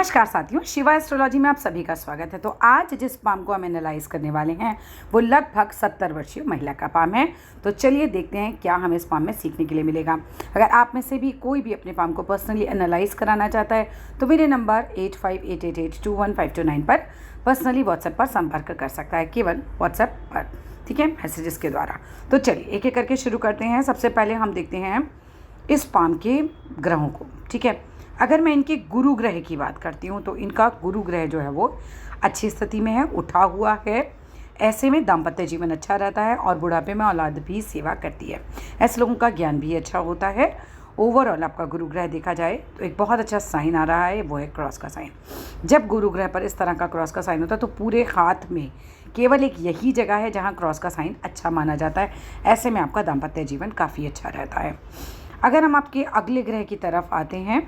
नमस्कार साथियों, शिवा एस्ट्रोलॉजी में आप सभी का स्वागत है। तो आज जिस पाम को हम एनालाइज करने वाले हैं वो लगभग 70 वर्षीय महिला का पाम है। तो चलिए देखते हैं क्या हमें इस पाम में सीखने के लिए मिलेगा। अगर आप में से भी कोई भी अपने पाम को पर्सनली एनालाइज कराना चाहता है तो मेरे नंबर 8588821529 पर पर्सनली व्हाट्सएप पर संपर्क कर सकता है, केवल व्हाट्सएप पर, ठीक है, मैसेजेस के द्वारा। तो चलिए एक एक करके शुरू करते हैं। सबसे पहले हम देखते हैं इस पाम के ग्रहों को, ठीक है। अगर मैं इनके गुरु ग्रह की बात करती हूँ तो इनका गुरु ग्रह जो है वो अच्छी स्थिति में है, उठा हुआ है। ऐसे में दाम्पत्य जीवन अच्छा रहता है और बुढ़ापे में औलाद भी सेवा करती है। ऐसे लोगों का ज्ञान भी अच्छा होता है। ओवरऑल आपका गुरु ग्रह देखा जाए तो एक बहुत अच्छा साइन आ रहा है, वो है क्रॉस का साइन। जब गुरु ग्रह पर इस तरह का क्रॉस का साइन होता है तो पूरे हाथ में केवल एक यही जगह है जहाँ क्रॉस का साइन अच्छा माना जाता है। ऐसे में आपका दाम्पत्य जीवन काफ़ी अच्छा रहता है। अगर हम आपके अगले ग्रह की तरफ आते हैं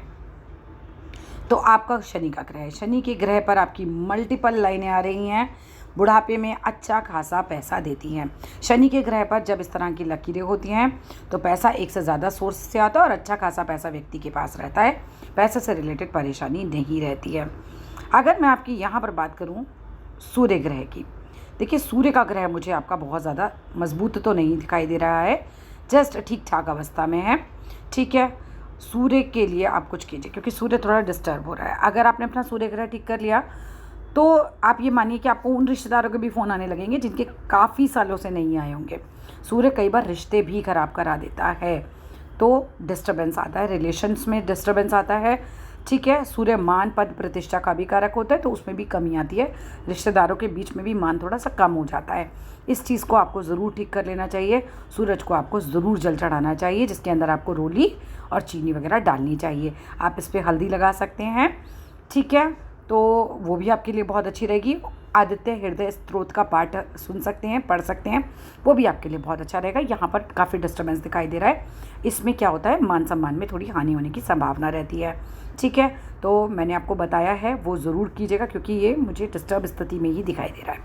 तो आपका शनि का ग्रह है। शनि के ग्रह पर आपकी मल्टीपल लाइनें आ रही हैं, बुढ़ापे में अच्छा खासा पैसा देती हैं। शनि के ग्रह पर जब इस तरह की लकीरें होती हैं तो पैसा एक से ज़्यादा सोर्स से आता है और अच्छा खासा पैसा व्यक्ति के पास रहता है। पैसे से रिलेटेड परेशानी नहीं रहती है। अगर मैं आपकी यहाँ पर बात करूँ सूर्य ग्रह की, देखिए सूर्य का ग्रह मुझे आपका बहुत ज़्यादा मजबूत तो नहीं दिखाई दे रहा है, जस्ट ठीक ठाक अवस्था में है, ठीक है। सूर्य के लिए आप कुछ कीजिए क्योंकि सूर्य थोड़ा डिस्टर्ब हो रहा है। अगर आपने अपना सूर्य ग्रह ठीक कर लिया तो आप ये मानिए कि आपको उन रिश्तेदारों के भी फ़ोन आने लगेंगे जिनके काफ़ी सालों से नहीं आए होंगे। सूर्य कई बार रिश्ते भी खराब करा देता है, तो डिस्टर्बेंस आता है, रिलेशंस में डिस्टर्बेंस आता है, ठीक है। सूर्य मान पद प्रतिष्ठा का भी कारक होता है तो उसमें भी कमी आती है। रिश्तेदारों के बीच में भी मान थोड़ा सा कम हो जाता है। इस चीज़ को आपको ज़रूर ठीक कर लेना चाहिए। सूरज को आपको ज़रूर जल चढ़ाना चाहिए जिसके अंदर आपको रोली और चीनी वगैरह डालनी चाहिए। आप इस पर हल्दी लगा सकते हैं, ठीक है, तो वो भी आपके लिए बहुत अच्छी रहेगी। आदित्य हृदय स्तोत्र का पाठ सुन सकते हैं, पढ़ सकते हैं, वो भी आपके लिए बहुत अच्छा रहेगा। यहाँ पर काफ़ी डिस्टर्बेंस दिखाई दे रहा है। इसमें क्या होता है, मान सम्मान में थोड़ी हानि होने की संभावना रहती है, ठीक है। तो मैंने आपको बताया है वो ज़रूर कीजिएगा क्योंकि ये मुझे डिस्टर्ब स्थिति में ही दिखाई दे रहा है।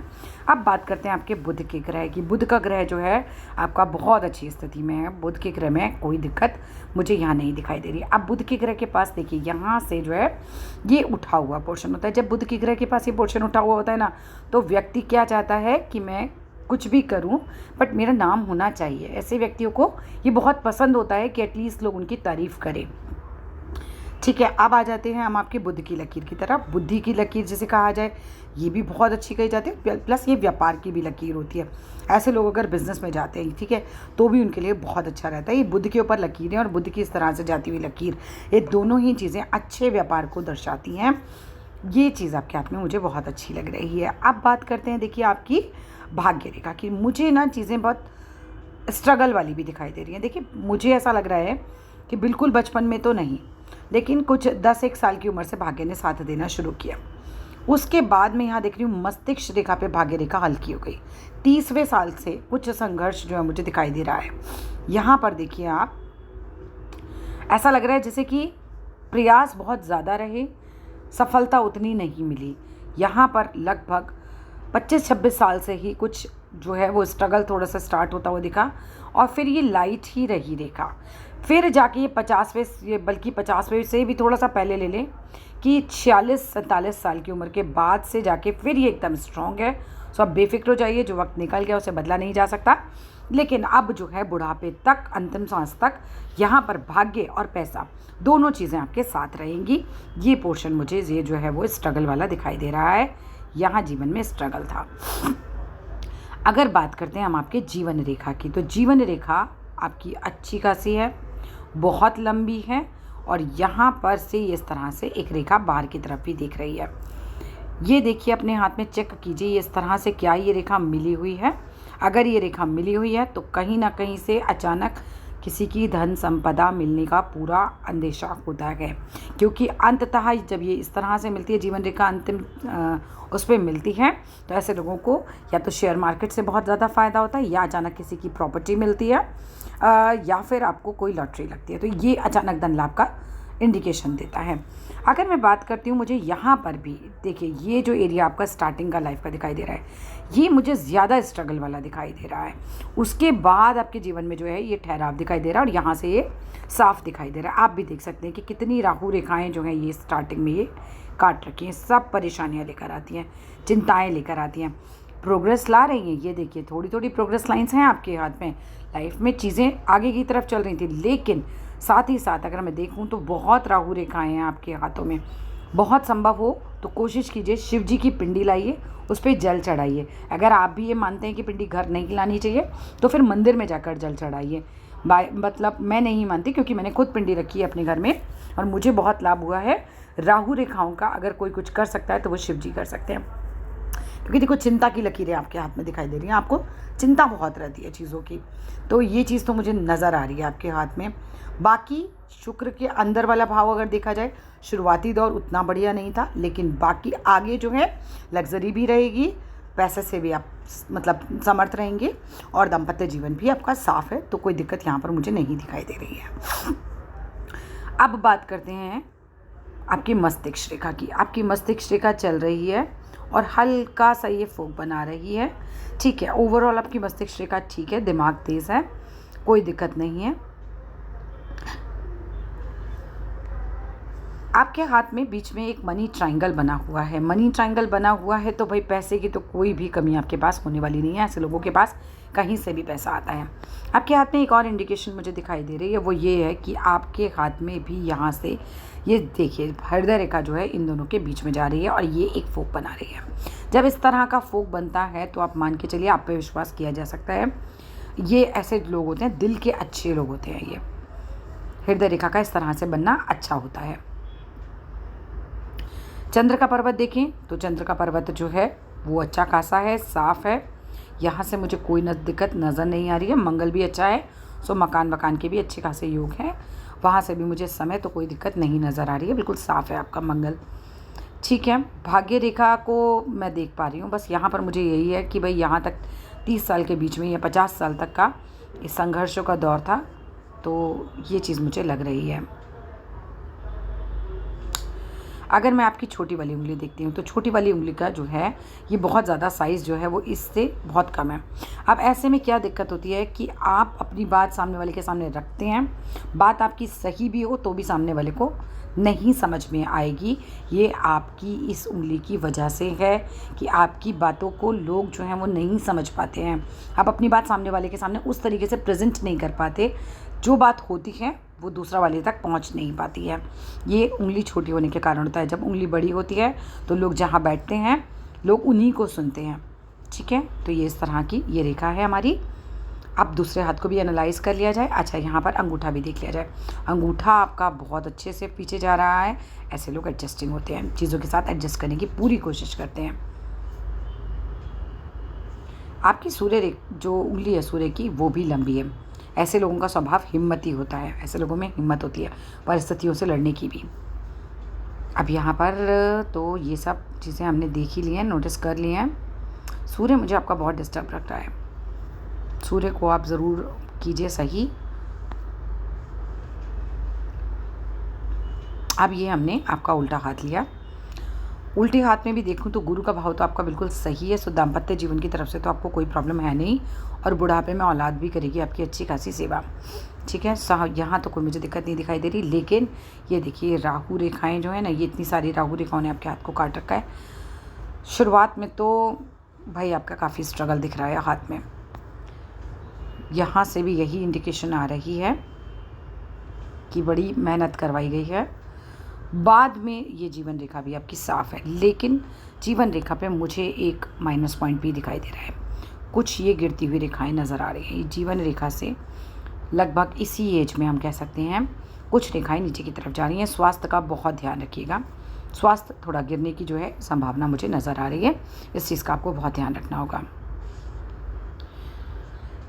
अब बात करते हैं आपके बुध के ग्रह की। बुध का ग्रह जो है आपका बहुत अच्छी स्थिति में है। बुध के ग्रह में कोई दिक्कत मुझे यहाँ नहीं दिखाई दे रही। अब बुध के ग्रह के पास देखिए यहाँ से जो है ये उठा हुआ पोर्शन होता है। जब बुध के ग्रह के पास ये पोर्शन उठा हुआ होता है ना, तो व्यक्ति क्या चाहता है कि मैं कुछ भी करूं बट मेरा नाम होना चाहिए। ऐसे व्यक्तियों को ये बहुत पसंद होता है कि एटलीस्ट लोग उनकी तारीफ़ करें, ठीक है। अब आ जाते हैं हम आपके बुद्ध की लकीर की तरफ। बुद्धि की लकीर जिसे कहा जाए ये भी बहुत अच्छी कही जाती है, प्लस ये व्यापार की भी लकीर होती है। ऐसे लोग अगर बिजनेस में जाते हैं, ठीक है, तो भी उनके लिए बहुत अच्छा रहता है। ये बुद्ध के ऊपर लकीरें और बुद्ध की इस तरह से जाती हुई लकीर, ये दोनों ही चीज़ें अच्छे व्यापार को दर्शाती हैं। ये चीज़ आपके हाथ में मुझे बहुत अच्छी लग रही है। अब बात करते हैं देखिए आपकी भाग्य रेखा की। मुझे ना चीज़ें बहुत स्ट्रगल वाली भी दिखाई दे रही हैं। देखिए मुझे ऐसा लग रहा है कि बिल्कुल बचपन में तो नहीं, लेकिन कुछ 10-1 साल की उम्र से भाग्य ने साथ देना शुरू किया। उसके बाद मैं यहाँ देख रही हूँ मस्तिष्क रेखा पे भाग्य रेखा हल्की हो गई। 30वें साल से कुछ संघर्ष जो है मुझे दिखाई दे रहा है। यहाँ पर देखिए आप, ऐसा लग रहा है जैसे कि प्रयास बहुत ज़्यादा रहे, सफलता उतनी नहीं मिली। यहाँ पर लगभग 25-26 साल से ही कुछ जो है वो स्ट्रगल थोड़ा सा स्टार्ट होता हुआ दिखा और फिर ये लाइट ही रही रेखा। फिर जाके ये 50वें, बल्कि 50वें से भी थोड़ा सा पहले ले लें कि 46-47 साल की उम्र के बाद से जाके फिर ये एकदम स्ट्रॉन्ग है। सो अब बेफिक्र हो जाइए, जो वक्त निकल गया उसे बदला नहीं जा सकता। लेकिन अब जो है बुढ़ापे तक, अंतिम सांस तक यहाँ पर भाग्य और पैसा दोनों चीज़ें आपके साथ रहेंगी। ये पोर्शन मुझे ये जो है वो स्ट्रगल वाला दिखाई दे रहा है। यहाँ जीवन में स्ट्रगल था। अगर बात करते हैं हम आपके जीवन रेखा की, तो जीवन रेखा आपकी अच्छी खासी है, बहुत लंबी है और यहाँ पर से इस तरह से एक रेखा बाहर की तरफ भी दिख रही है। ये देखिए अपने हाथ में चेक कीजिए इस तरह से क्या ये रेखा मिली हुई है। अगर ये रेखा मिली हुई है तो कहीं ना कहीं से अचानक किसी की धन संपदा मिलने का पूरा अंदेशा होता है, क्योंकि अंततः जब ये इस तरह से मिलती है जीवन रेखा अंतिम उस पर मिलती है तो ऐसे लोगों को या तो शेयर मार्केट से बहुत ज़्यादा फ़ायदा होता है, या अचानक किसी की प्रॉपर्टी मिलती है, या फिर आपको कोई लॉटरी लगती है। तो ये अचानक धन लाभ का इंडिकेशन देता है। अगर मैं बात करती हूँ, मुझे यहाँ पर भी देखिए ये जो एरिया आपका स्टार्टिंग का लाइफ का दिखाई दे रहा है, ये मुझे ज़्यादा स्ट्रगल वाला दिखाई दे रहा है। उसके बाद आपके जीवन में जो है ये ठहराव दिखाई दे रहा है और यहाँ से ये साफ दिखाई दे रहा है। आप भी देख सकते हैं कि कितनी राहु रेखाएं जो हैं ये स्टार्टिंग में ये काट रखी हैं, सब परेशानियाँ लेकर आती हैं, चिंताएँ लेकर आती हैं। प्रोग्रेस ला रही हैं, ये देखिए थोड़ी थोड़ी प्रोग्रेस लाइंस हैं आपके हाथ में। लाइफ में चीज़ें आगे की तरफ चल रही थी, लेकिन साथ ही साथ अगर मैं देखूं तो बहुत राहु रेखाएं हैं आपके हाथों में। बहुत संभव हो तो कोशिश कीजिए शिव जी की पिंडी लाइए, उस पर जल चढ़ाइए। अगर आप भी ये मानते हैं कि पिंडी घर नहीं लानी चाहिए तो फिर मंदिर में जाकर जल चढ़ाइए। मतलब मैं नहीं मानती, क्योंकि मैंने खुद पिंडी रखी है अपने घर में और मुझे बहुत लाभ हुआ है। राहु रेखाओं का अगर कोई कुछ कर सकता है तो वो शिव जी कर सकते हैं, क्योंकि देखो चिंता की लकीरें आपके हाथ में दिखाई दे रही हैं, आपको चिंता बहुत रहती है चीज़ों की, तो ये चीज़ तो मुझे नज़र आ रही है आपके हाथ में। बाकी शुक्र के अंदर वाला भाव अगर देखा जाए, शुरुआती दौर उतना बढ़िया नहीं था, लेकिन बाकी आगे जो है लग्जरी भी रहेगी, पैसे से भी आप मतलब समर्थ रहेंगे और दाम्पत्य जीवन भी आपका साफ है, तो कोई दिक्कत यहाँ पर मुझे नहीं दिखाई दे रही है। अब बात करते हैं आपकी मस्तिष्क रेखा की। आपकी मस्तिष्क रेखा चल रही है और हल्का सा ये फोक बना रही है, ठीक है। ओवरऑल आपकी मस्तिष्क रेखा ठीक है, दिमाग तेज़ है, कोई दिक्कत नहीं है। आपके हाथ में बीच में एक मनी ट्रायंगल बना हुआ है। मनी ट्रायंगल बना हुआ है तो भाई पैसे की तो कोई भी कमी आपके पास होने वाली नहीं है। ऐसे लोगों के पास कहीं से भी पैसा आता है। आपके हाथ में एक और इंडिकेशन मुझे दिखाई दे रही है, वो ये है कि आपके हाथ में भी यहाँ से ये देखिए हृदय रेखा जो है इन दोनों के बीच में जा रही है और ये एक फोक बना रही है। जब इस तरह का फोक बनता है तो आप मान के चलिए आप पे विश्वास किया जा सकता है। ये ऐसे लोग होते हैं, दिल के अच्छे लोग होते हैं। ये हृदय रेखा का इस तरह से बनना अच्छा होता है। चंद्र का पर्वत देखें तो चंद्र का पर्वत जो है वो अच्छा खासा है, साफ़ है। यहाँ से मुझे कोई दिक्कत नज़र नहीं आ रही है। मंगल भी अच्छा है, सो मकान के भी अच्छे खासे योग हैं। वहाँ से भी मुझे समय तो कोई दिक्कत नहीं नज़र आ रही है, बिल्कुल साफ़ है आपका मंगल, ठीक है। भाग्य रेखा को मैं देख पा रही हूँ, बस यहाँ पर मुझे यही है कि भाई यहाँ तक 30 साल के बीच में या 50 साल तक का इस संघर्षों का दौर था, तो ये चीज़ मुझे लग रही है। अगर मैं आपकी छोटी वाली उंगली देखती हूँ तो छोटी वाली उंगली का जो है ये बहुत ज़्यादा साइज़ जो है वो इससे बहुत कम है। अब ऐसे में क्या दिक्कत होती है कि आप अपनी बात सामने वाले के सामने रखते हैं, बात आपकी सही भी हो तो भी सामने वाले को नहीं समझ में आएगी। ये आपकी इस उंगली की वजह से है कि आपकी बातों को लोग जो हैं वो नहीं समझ पाते हैं। आप अपनी बात सामने वाले के सामने उस तरीके से प्रेजेंट नहीं कर पाते, जो बात होती है वो दूसरा वाले तक पहुंच नहीं पाती है। ये उंगली छोटी होने के कारण होता है। जब उंगली बड़ी होती है तो लोग जहाँ बैठते हैं लोग उन्हीं को सुनते हैं, ठीक है। तो ये इस तरह की ये रेखा है हमारी। अब दूसरे हाथ को भी एनालाइज कर लिया जाए। अच्छा, यहाँ पर अंगूठा भी देख लिया जाए। अंगूठा आपका बहुत अच्छे से पीछे जा रहा है। ऐसे लोग एडजस्टिंग होते हैं, चीज़ों के साथ एडजस्ट करने की पूरी कोशिश करते हैं। आपकी सूर्य जो उंगली है सूर्य की वो भी लंबी है। ऐसे लोगों का स्वभाव हिम्मती होता है, ऐसे लोगों में हिम्मत होती है परिस्थितियों से लड़ने की भी। अब यहाँ पर तो ये सब चीज़ें हमने देख ही ली हैं, नोटिस कर ली हैं। सूर्य मुझे आपका बहुत डिस्टर्ब रख रहा है, सूर्य को आप ज़रूर कीजिए सही। अब ये हमने आपका उल्टा हाथ लिया। उल्टे हाथ में भी देखूं तो गुरु का भाव तो आपका बिल्कुल सही है। सो दाम्पत्य जीवन की तरफ से तो आपको कोई प्रॉब्लम है नहीं, और बुढ़ापे में औलाद भी करेगी आपकी अच्छी खासी सेवा, ठीक है। यहाँ तो कोई मुझे दिक्कत नहीं दिखाई दे रही। लेकिन ये देखिए राहु रेखाएं जो है ना, ये इतनी सारी राहु रेखाओं ने आपके हाथ को काट रखा है। शुरुआत में तो भाई आपका काफ़ी स्ट्रगल दिख रहा है हाथ में। यहाँ से भी यही इंडिकेशन आ रही है कि बड़ी मेहनत करवाई गई है। बाद में ये जीवन रेखा भी आपकी साफ़ है, लेकिन जीवन रेखा पे मुझे एक माइनस पॉइंट भी दिखाई दे रहा है। कुछ ये गिरती हुई रेखाएं नज़र आ रही हैं। ये जीवन रेखा से लगभग इसी एज में हम कह सकते हैं कुछ रेखाएं नीचे की तरफ जा रही हैं। स्वास्थ्य का बहुत ध्यान रखिएगा, स्वास्थ्य थोड़ा गिरने की जो है संभावना मुझे नज़र आ रही है। इस चीज़ का आपको बहुत ध्यान रखना होगा।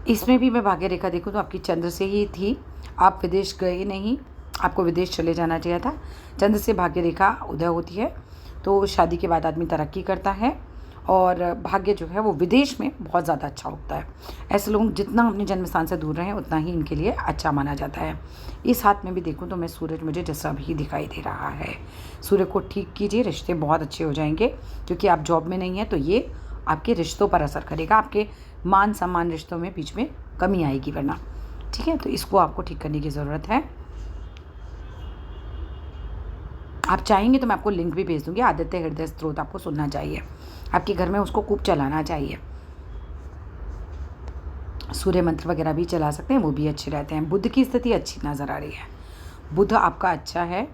इसमें भी मैं भाग्य रेखा देखूँ तो आपकी चंद्र से ही थी, आप विदेश गए नहीं, आपको विदेश चले जाना चाहिए था। चंद्र से भाग्य रेखा उदय होती है तो शादी के बाद आदमी तरक्की करता है और भाग्य जो है वो विदेश में बहुत ज़्यादा अच्छा होता है। ऐसे लोग जितना अपने जन्म स्थान से दूर रहें उतना ही इनके लिए अच्छा माना जाता है। इस हाथ में भी देखूं तो मैं सूरज मुझे डिस्टर्ब ही दिखाई दे रहा है। सूर्य को ठीक कीजिए, रिश्ते बहुत अच्छे हो जाएंगे। क्योंकि आप जॉब में नहीं हैं तो ये आपके रिश्तों पर असर करेगा, आपके मान सम्मान रिश्तों में बीच में कमी आएगी वरना, ठीक है। तो इसको आपको ठीक करने की ज़रूरत है। आप चाहेंगे तो मैं आपको लिंक भी भेज दूँगी। आदित्य हृदय स्त्रोत आपको सुनना चाहिए, आपके घर में उसको खूब चलाना चाहिए। सूर्य मंत्र वगैरह भी चला सकते हैं, वो भी अच्छे रहते हैं। बुध की स्थिति अच्छी नज़र आ रही है, बुध आपका अच्छा है।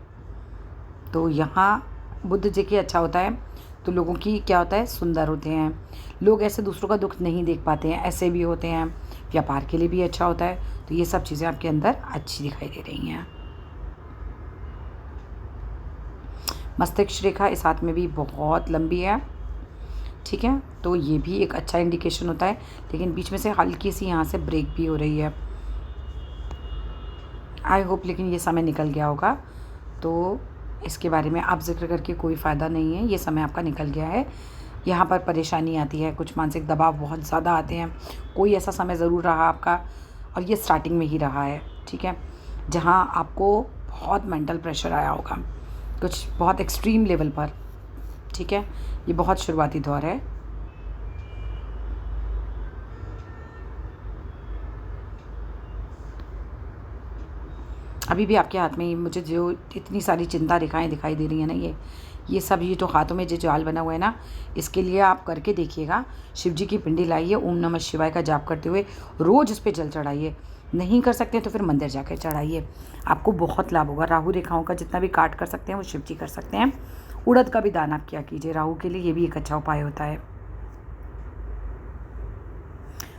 तो यहाँ बुध जी की अच्छा होता है तो लोगों की क्या होता है, सुंदर होते हैं लोग, ऐसे दूसरों का दुख नहीं देख पाते हैं, ऐसे भी होते हैं। व्यापार के लिए भी अच्छा होता है। तो ये सब चीज़ें आपके अंदर अच्छी दिखाई दे रही हैं। मस्तिष्क रेखा इस हाथ में भी बहुत लंबी है, ठीक है, तो ये भी एक अच्छा इंडिकेशन होता है। लेकिन बीच में से हल्की सी यहाँ से ब्रेक भी हो रही है। आई होप लेकिन ये समय निकल गया होगा, तो इसके बारे में आप जिक्र करके कोई फ़ायदा नहीं है। ये समय आपका निकल गया है। यहाँ पर परेशानी आती है, कुछ मानसिक दबाव बहुत ज़्यादा आते हैं। कोई ऐसा समय ज़रूर रहा आपका, और ये स्टार्टिंग में ही रहा है, ठीक है, जहाँ आपको बहुत मेंटल प्रेशर आया होगा, कुछ बहुत एक्सट्रीम लेवल पर, ठीक है। ये बहुत शुरुआती दौर है। अभी भी आपके हाथ में मुझे जो इतनी सारी चिंता रेखाएं दिखाई दे रही हैं ना, ये सब, ये जो हाथों में जो जाल बना हुआ है ना, इसके लिए आप करके देखिएगा। शिव जी की पिंडी लाइए, ओम नमः शिवाय का जाप करते हुए रोज़ इस पर जल चढ़ाइए। नहीं कर सकते तो फिर मंदिर जाकर चढ़ाइए, आपको बहुत लाभ होगा। राहु रेखाओं का जितना भी काट कर सकते हैं वो शिव जी कर सकते हैं। उड़द का भी दान आप क्या कीजिए राहु के लिए, ये भी एक अच्छा उपाय होता है।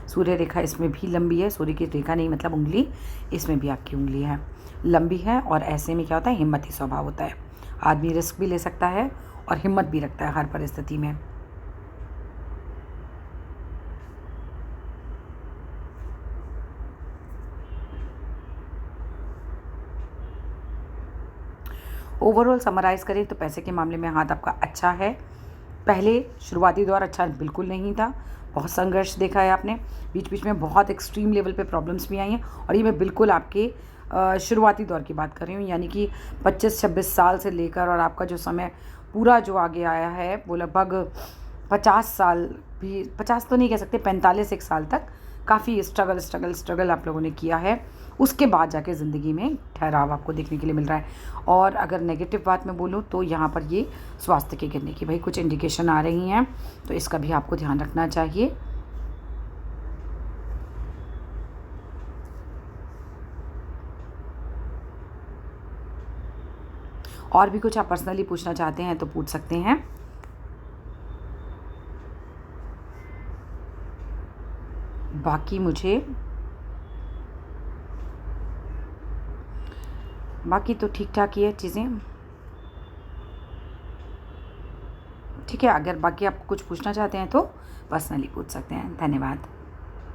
सूर्य रेखा इसमें भी लंबी है, सूर्य की रेखा नहीं मतलब उंगली, इसमें भी आपकी उंगली है लंबी है। और ऐसे में क्या होता है, हिम्मती स्वभाव होता है, आदमी रिस्क भी ले सकता है और हिम्मत भी रखता है हर परिस्थिति में। ओवरऑल समराइज़ करें तो पैसे के मामले में हाथ आपका अच्छा है। पहले शुरुआती दौर अच्छा बिल्कुल नहीं था, बहुत संघर्ष देखा है आपने, बीच बीच में बहुत एक्सट्रीम लेवल पे प्रॉब्लम्स भी आई हैं। और ये मैं बिल्कुल आपके शुरुआती दौर की बात कर रही हूँ, यानी कि 25-26 साल से लेकर, और आपका जो समय पूरा जो आगे आया है वो लगभग 50 साल भी, 50 तो नहीं कह सकते, 45 एक साल तक काफ़ी स्ट्रगल आप लोगों ने किया है। उसके बाद जाके ज़िंदगी में ठहराव आपको देखने के लिए मिल रहा है। और अगर नेगेटिव बात मैं बोलूँ तो यहाँ पर ये स्वास्थ्य के गिरने की भाई कुछ इंडिकेशन आ रही हैं, तो इसका भी आपको ध्यान रखना चाहिए। और भी कुछ आप पर्सनली पूछना चाहते हैं तो पूछ सकते हैं। बाकी तो ठीक ठाक ही है चीज़ें, ठीक है। अगर बाकी आप कुछ पूछना चाहते हैं तो पर्सनली पूछ सकते हैं। धन्यवाद।